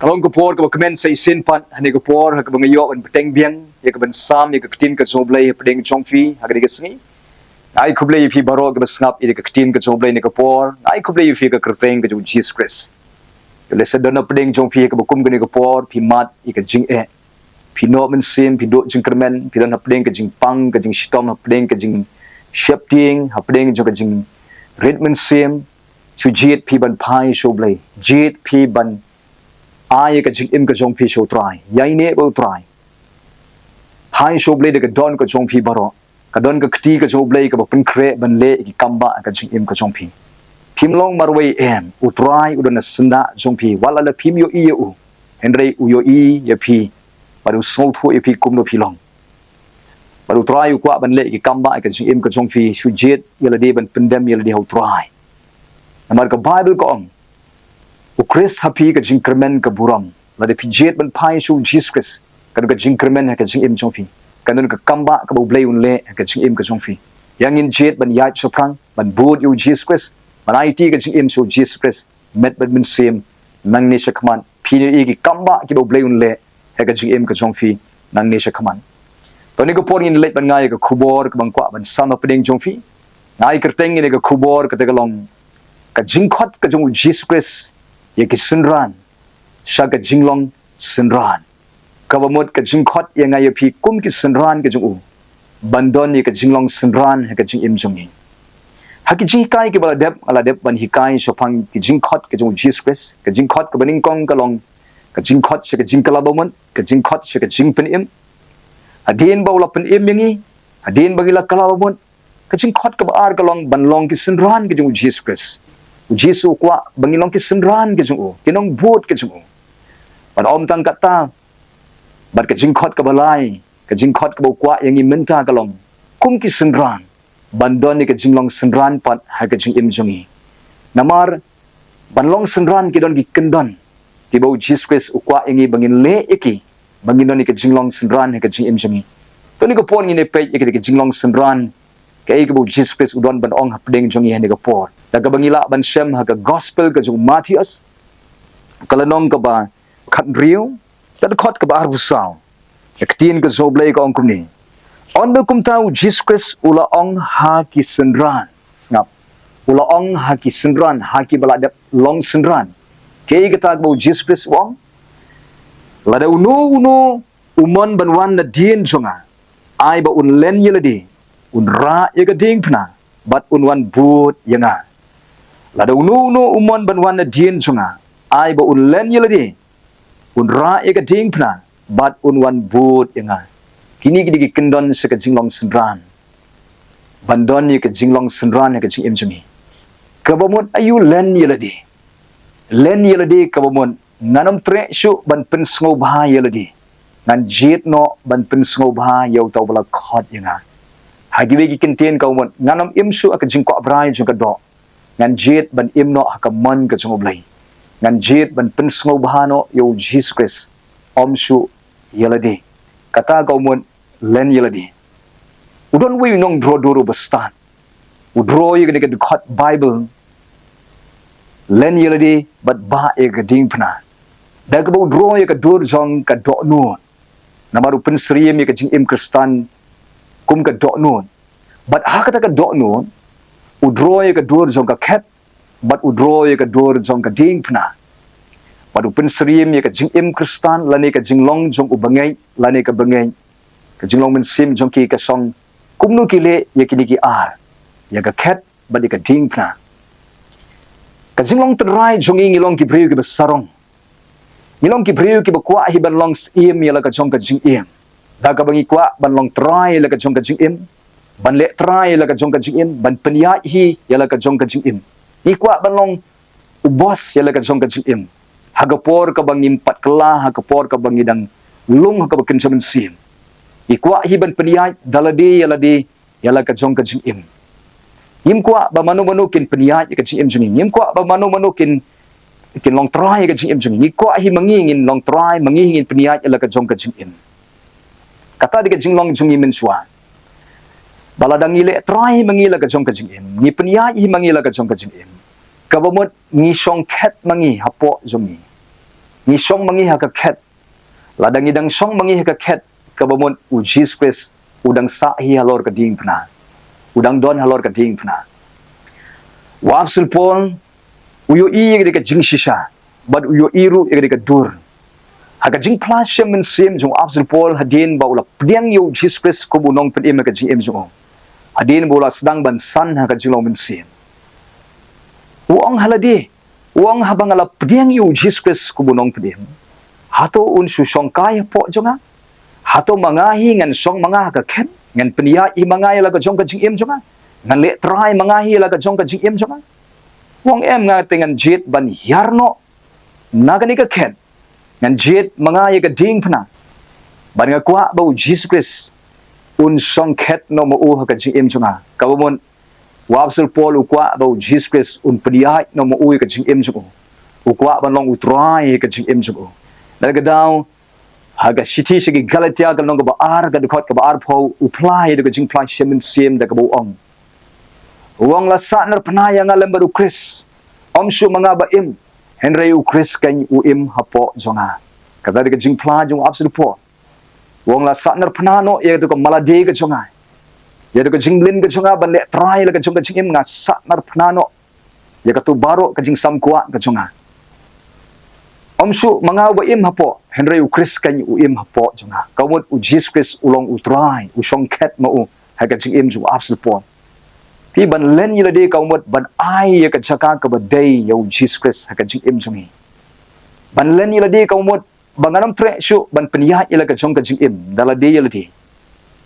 Along ko por ka comment sa isin pan hani ko por ha ka bangayo an peteng biang ya ka ban sam ya ka tin ka soblay pedeng chongfi ha ka digasni ai kublay fi baro ka basngap ida ka tin ka soblay ni ka por ai kublay fi ka kerteng ka Jesus Christ le sadana pedeng chongfi ka bukum ka ni ka por fi mat I ka jing fi no men sim fi do jing kermen fi dan ha pedeng ka jing pang ka jing shitom ha pedeng ka jing shapting ha pedeng ka jing redman sim chu jet fi ban pai soblay jet fi ban ai ka jing im ka jong phi show try yai ne bo try hai show blade ka don ka jong phi baro ka don ka khti ka show blade ka ban kre ban le ki kamba ka jing im ka jong phi phim long marway em u try u don sanda jong phi wala la phim yo I u henry u yo I ya phi baru sol thu e phi kum no phi long baru try u kwa ban le ki kamba ka jing im ka jong phi shu jet yala de ban pendem yala de ho try amar ka bible ko ong u Chris happy ka jingkermen ka buram la de pijet ban pai shu Jesus Christ kan ka jingkermen ka jing im chongfi kan ka kamba ka bo blay un le ka jing im ka chongfi yang in jet ban yat soprang ban bod yu Jesus Christ ban IT ka jing im shu Jesus Christ met ban min sim nang ni shakman pini ki kamba ki bo blay un le ka jing im ka chongfi nang ni shakman to ni ko por in le ban ngai ka khubor ka bang kwa ban sama pedeng chongfi ngai kerteng ni ka khubor ka te ka long ka jingkhot ka jong Jesus Christ ya ki synran sha ka jinglong synran ka bamot ka jingkhot ya ngai phi kum ki synran ka jung u bandon ni ka jinglong synran ha ka jing im jung ni ha ki ji kai ki bala dep ban hi kai shopang ki jingkhot ka jung Jesus Christ ka jingkhot ka baning kong ka long ka jingkhot sha ka jingkala bamot ka jingkhot sha ka jingpen im adin baula pen im yangi adin bagila kala bamot ka jingkhot ka ba ar ka long ban long ki synran ka jung Jesus Christ Jesus kwa bangilong ki synran ke jung kinong bot ke jung ban om tang kata bat ka jingkhot ka balai ka jingkhot ka kwa yang imenta ka long kum ki synran bandon ni ka jinglong synran pat ha ka jing im jungi namar banlong synran ki don ki kendon ki bo Jesus Christ kwa yang bangin le iki bangin don ni ka jinglong synran ha ka jing im jungi to ni ko pon ni ne pe ki ka jinglong synran kay ko Jesus Christ udon ban ong hapdeng jong yan ga por daga bangila ban shem ha ga gospel ga jong Matthias kalanong ka ba khat riu tad khot ka ba arbusaw yaktin ka zoblay ka ong kumni on be kum tau Jesus Christ ula ong ha ki synran ngap ula ong ha ki synran ha ki bala dep long synran kay ka tag bo Jesus Christ wong lada uno umon ban wan na dien jonga ai ba un len yeladi unra ya ka ding pna bat unwan but yanga lada unu umon banwan na dien chunga ai ba unlen yeladi unra ya ka ding pna bat unwan but yanga kini ki kendon se ka jinglong synran bandon ni ka jinglong synran ka jing im chungi ka bamon ayu len yeladi ka bamon nanam tre shu ban pen sngo bha yeladi nan jet no ban pen sngo bha yau taw bala khot yanga hagiwe ki kinten ka umon nganam imsu aka jingko abrai jung ka do ngan jet ban imno aka man ka jung oblai ngan jet ban pen sngo bahano yo Jesus Christ omsu yelade kata ka umon len yelade udon we nong dro bastan udro ye ka de khot Bible len yelade bat ba e ka ding pna dag bo dro ye ka dur jong ka do no namaru pen sriem ye ka jing im Kristan kum ka do nun but ha kata ka do nun udroy ka dur jong ka khet but udroy ka dur jong ka ding pna but upen sriem ye ka jing im Kristan lani ka jinglong jong u bangai lani ka bangai ka jinglong men sim jong ki ka song kum nu ki le ye ki ni ki ar ya ka khet but ka ding pna ka jinglong trai jong ngilong ki breu ki basarong ngilong ki breu ki bakwa hi ban long sim ye la ka jong ka jing im daga bangi kwa ban long try la ka jong ka jing im ban le try la ka jong ka jing im ban penya hi ya la ka jong ka jing im ikwa ban long ubos ya la ka jong ka jing im hagapor ka bangim pat kala hagapor ka bangidang lung ka bakin samen sim ikwa hi ban penya daladi ya la ka jong ka jing im yim kwa ba manu kin penya ka jing im jing yim kwa ba manu kin long try ka jing im jing ikwa hi mangingin long try mangingin penya ya la ka jong ka jing im kata di ka jinglong jungi mensua baladang ile try mangila ka jong ka jing im ni penya hi mangila ka jong ka jing im kabamot ni song khet mangi hapo jungi ni song mangi ha ka khet ladang idang song mangi ha ka khet ka bomon u Jesus Christ udang sa hi halor ka ding pna udang don halor ka ding pna wapsul pol uyo i ka jing shisha bad uyo iru ka dur haga jing plas shem sim jong apsul pol hadin ba ula pdiang yo Jesus Christ ko bunong pedim ka jing em jong hadin bola sedang ban san haga jinglong men sim uang haladi uang habang ala pdiang yo Jesus Christ ko bunong pedim hato un su song kai po jonga hato mangahi ngan song manga ka khet ngan penia i mangai la ka jong ka jing em jonga ngan le trai mangahi la ka jong ka jing em jonga wong em nga tengan jit ban yarno nagani ka khet ngan jit mangai ka ding phna ban nga kwa ba Jesus Christ un song khet no mo u ka jing em jonga ka bomon wapsul pol u kwa ba Jesus Christ un penia no mo u ka jing em jonga u kwa ban long u trai ka jing em jonga daga daw haga city sigi Galatia ka nong ba ar ka dukot ka ba ar pho apply de jing apply shemen sim da ka bo ong wong la sa nar panaya nga lembaru Chris su mga ba im henry u Chris kan u im hapo jonga kada de jing apply jong absolute po wong la sa nar panano ye to ka malade ka jonga ye to ka jing lin ka jonga ban le try la ka jong ka jing im nga sa nar panano ye ka tu baro ka jing sam kwa ka jonga su mga ba im hapo henry u Chris kan u im hapo jonga kawot u Jesus Christ ulong u try u song ket ma u ha ka jing im ju absolute po pi ban len yila de kawot ban ai ka chaka ka ba day yo Jesus Christ ha ka jing im jongi ban len yila de kawot banganam tre shu ban peniya yila ka jong ka jing im dala de yila de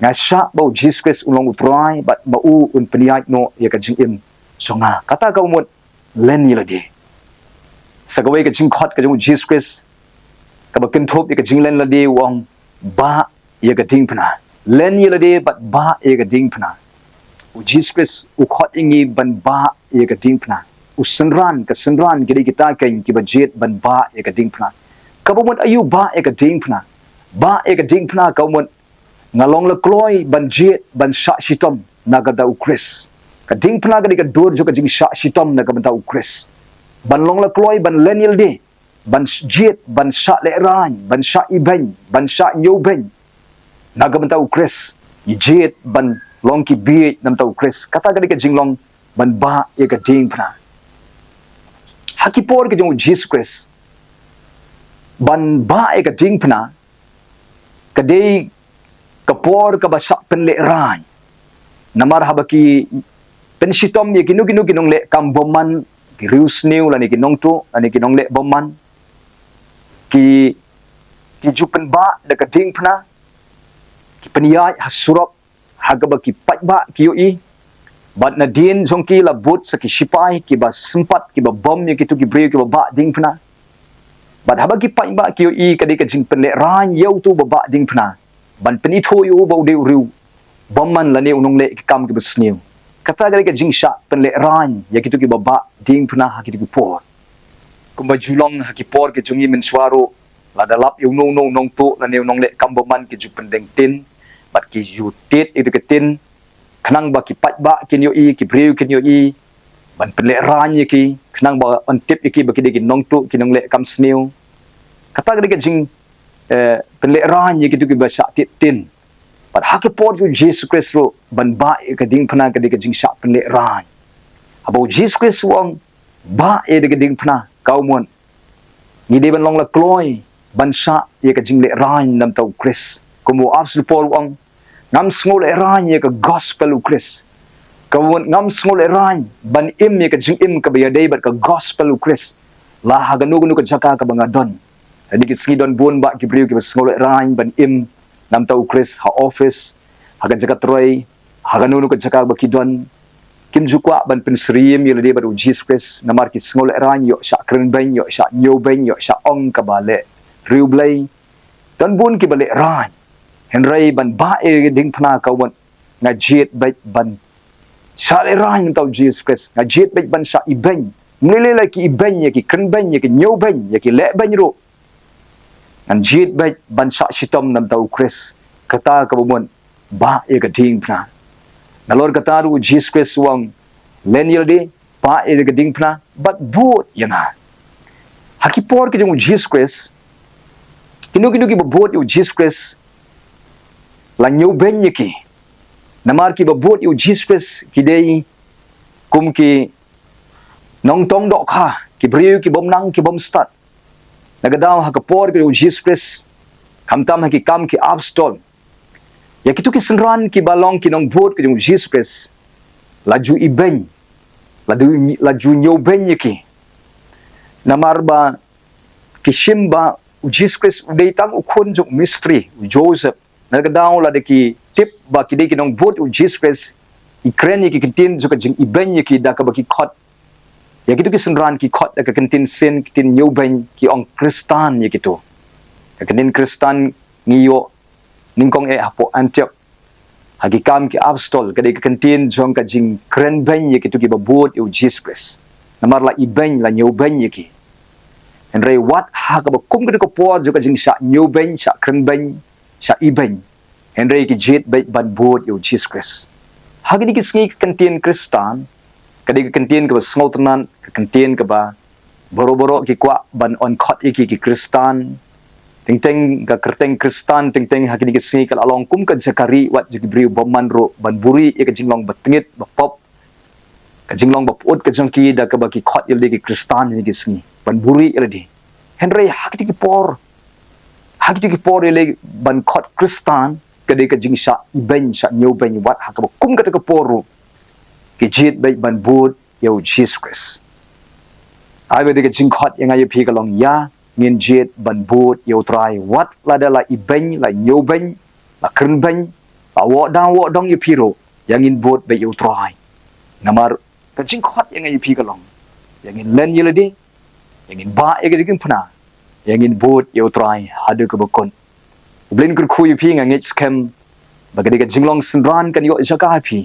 nga sha ba Jesus Christ ulong u try bat ba u un peniya no ya ka jing im songa kata kawot len yila de sagawai ka jingkhot ka jong Jesus Christ ka ba kinthop ka jinglen la de wong ba ye ka ding phna len ye la de bat ba ye ka ding phna u Jesus Christ u khot ingi ban ba ye ka ding phna u synran ki kita kan ki ba jet ban ba ye ka ding phna ka ba mon ayu ba ye ka ding phna ka mon ngalong la kloi ban jet ban sha shitom nagada u Christ ka ding phna ka dur jo ka jing sha shitom nagada u Christ ban long la kloi ban lenil de ban jet ban sha le ran ban sha iben ban sha nyu ben nagam tau Chris i jet ban long ki bi nam tau Chris kata ka jinglong ban ba ye ka ding phna hakipor ke jong Jesus Christ ban ba ye ka ding phna ka de kapor ka ba sha pen le ran namar habaki pen shitom ye kinu kinong le kam boman ki rius new la ni kinong tu ani kinong le boman ki jupen ba da ka ding phna ki peniya hasurap hagaba ki patba ki yo i bat na din jong ki la but sa ki sipai ki ba sempat ki ba bom ye ki tu ki bre ki ba ding phna bat haba ki patba ki yo i ka de ka jing pen le ran yo tu ba ding phna ban peni tho yo ba de riu bomman la ne unong le ki kam ki ba snew kata ka jing sha pen le ran ye ki tu ki ba ding phna ha ki tu por kumba julong ha ki por ki jungi men swaro la dalap yu nong tu la ne unong le kam bomman ki ju pen deng tin bat ki yu tit itu ke tin khnang ba ki patba kin yo i ki breu kin yo i ban pen le ran ye ki khnang ba on tip ki ba ki de ki nong tu ki nong le kam snew kata ka jing pen le ran ye ki tu ki ba sha tit tin but hakipor yu Jesus Christ ro ban ba ka ding phna ka de ka jing sha pen le ran abo Jesus Christ wong ba e de ka ding phna kaumon ni de ban long la kloi ban sha ye ka jing le ran nam tau Chris kumu absolute por wong ngam smol e ran ye ka gospel u Chris kaumon ngam smol e ran ban im ye ka jing im ka ba de bat ka gospel u Chris la ha ga nu ka jaka ka banga don adi ki sidon bon ba ki briu ki smol e ran ban im nam tau Chris ha office hagan jaga troy hagan nu ka jaka ba ki don kim jukwa ban pen sriem yele de ba Jesus Christ namar ki smol e ran yo sha kren ben yo sha nyo ben yo sha ong ka ba le riu blai don bon ki ba le ran henry ban ba e ding phna ka won nga jet ba ban sha le ran tau Jesus Christ nga jet ba ban sha i ben mlele la ki i ben ye ki kren ben ye ki nyo ben ye ki le ben ro an jet ba ban sha shitom nam tau Chris kata ka bon ba e ka ding phna nalor kata ru Jesus Christ wang len yelde ba e ka ding phna but but yana Hakipor ke jung Jesus Christ. Kinu ki babot yu Jesus Christ. La nyu ben ki. Namar ki babot yu Jesus Christ ki dei kum ki nong tong dok kha ki briu ki bom nang ki bom start. Nagadaw hakapor ke yu Jesus Christ. Kamtam ki kam ki abstol. Ya kitu ki synran ki balong ki nong bot ke yu Jesus Christ. Laju iben. Laju nyu ben ki. Namar ba kishimba Jesus Christ udai tang ukun jung mystery Joseph nagadaw la de ki tip ba ki de ki nong bot Jesus Christ ikren ki kintin juga jing iben ki da ka ba ki khot ya kitu ki synran ki khot da ka kintin sin kitin nyu ben ki ong Kristan ya kitu ka kintin Kristan ngiyo ningkong hapo Antioch hagikam ki apostol ka de ka kintin jong ka jing kren ben ya kitu ki ba bot Jesus Christ namar la iben la nyu ben ki Henry wat ha ka kum ka por juga jing sha new ben sha kren ben sha iben Henry ki jet ban bot yo Jesus Christ ha ki sngi kantin Kristan ka di kantin ka sngotanan ka kantin ka ba boro ki kwa ban on khot ki Kristan ting ka kerteng Kristan ting ha ki sngi ka along kum ka jakari wat jigi briu boman ro ban buri ka jinglong batngit ba pop ka jinglong ba put ka jongki da ka ba ki khot yo ki Kristan ni ki sngi ban buri iladi Henry hakiti ki por ile ban khot Kristan kade ka jing sha iben sha new ben wat hakaba kum ka por ki jit bai ban bud yo Jesus Christ ai be ka jingkhot yang ai phi ka long ya ngin jit ban bud yo try wat la da la iben la new ben la kren ben la wo dong yo phi ro yang in bud bai yo try namar ka jingkhot yang ai phi ka long yang in len yeladi yang in ba ya gedikin puna yang in bot yo try hadu ke bakon blin kur khu pi nga ngech scam bagadi ka jinglong synran kan yo jaka pi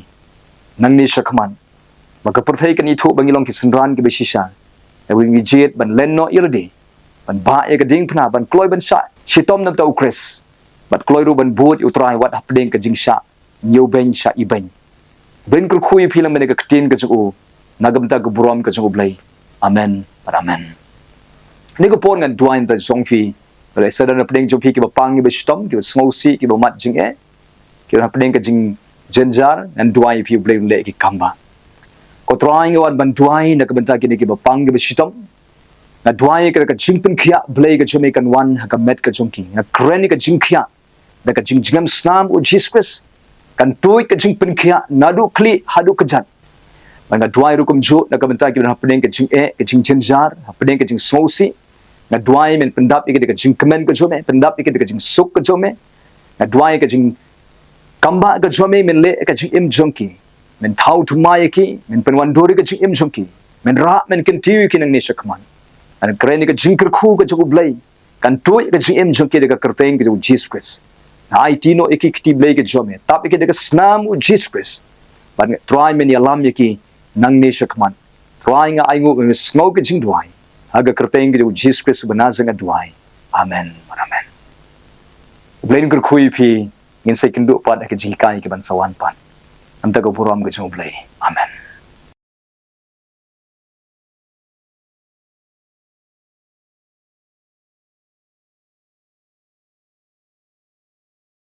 nang ni shakman maka perthai kan itu bangilong ki synran ke besisha ya wi jet ban len no yeldi ban ba ya geding puna ban kloi ban sha chitom nam tau Chris bat kloi ru ban bot yo try wat hapding ka jingsha nyu ben sha iben blin kur khu pi lam ne ka ktin ka chu nagam ta ka buram ka chu blai amen amen ni ko pon ngan duain ta songfi le sadan apding jo phi ki ba pang ni ba stom ki sngosi ki ba mat jing ki na apding ka jing jenjar and duai phi blame le ki kamba ko trying wan ban duai na ka banta ki ni ki ba pang ki ba stom na duai ka jing pin khia blay ka jome kan wan ha ka met ka jongki na kreni ka jing khia da ka jing jingam snam u Jesus Christ kan toy ka jing pin khia nadu kli hadu ka jat Banga duai rukum jo na ka banta ki na apding ka jing ka jing jenjar apding ka jing sngosi na duai men pendap ikit ka jing kemen ka jome pendap ikit ka jing suk ka jome na duai ka jing kamba ka jome men le ka jing im jongki men thau thumai ki men penwan dori ka jing im jongki men ra men ken tiwi ki nang ni shakman an kreni ka jing kerkhu ka jogu blai kan toy ka jing im jongki ka kerteng ka Jesus Christ na ai tino iki kiti blai ka jome tap ikit ka snam u Jesus Christ ban try men yalam ki nang ni shakman try nga ai ngu smoke ka jing duai aga kerteng ke Jesus Christ banazang aduai amen amen blain kur khui phi ngin sai kindu pat ke jikai ke ban sawan pan anta ko puram ke joblai amen